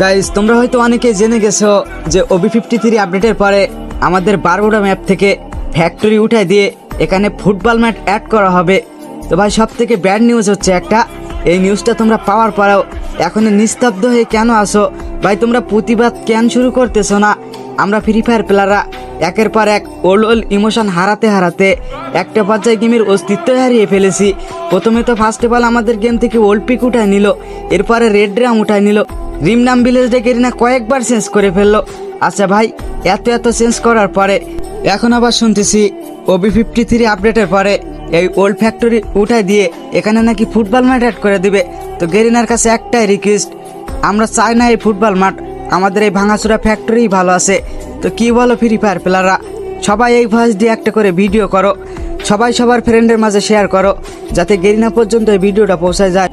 Guys, তোমরা হয়তো অনেকেই জেনে গেছো যে OB53 আপডেটের পরে আমাদের বারমুডা ম্যাপ থেকে ফ্যাক্টরি উঠাই দিয়ে এখানে ফুটবল ম্যাট অ্যাড করা হবে। তো ভাই, সব থেকে ব্যাড নিউজ হচ্ছে একটা, এই নিউজটা তোমরা পাওয়ার পরেও এখন নিস্তব্ধ হয়ে কেন আসো? ভাই, তোমরা প্রতিবাদ কেন শুরু করতেছো না? আমরা ফ্রি ফায়ার প্লেয়াররা একের পর এক ওল্ড ইমোশন হারাতে হারাতে একটা পর্যায়ে গেমের অস্তিত্ব হারিয়ে ফেলেছি। প্রথমে তো ফার্স্ট অফ অল আমাদের গেম থেকে ওল্ড পিক উঠায় নিল, এরপরে রেড ড্রাম উঠায় নিল, রিম নাম ভিলেজ ডে গেরিনা কয়েকবার চেঞ্জ করে ফেললো। আচ্ছা ভাই, এত চেঞ্জ করার পরে এখন আবার শুনতেছি OB53 আপডেটের পরে এই ওল্ড ফ্যাক্টরি উঠায় দিয়ে এখানে নাকি ফুটবল মাঠ অ্যাড করে দিবে। তো গেরিনার কাছে একটাই রিকোয়েস্ট, আমরা চাই না এই ফুটবল মাঠ, আমাদের এই ভাঙাচোরা ফ্যাক্টরি ভালো আছে। তো কি বলো ফ্রি ফায়ার প্লেয়াররা, সবাই এই ভয়েস দিয়ে একটা করে ভিডিও করো, সবাই সবার ফ্রেন্ডের মাঝে শেয়ার করো, যাতে গেরিনা পর্যন্ত এই ভিডিওটা পৌঁছায় যায়।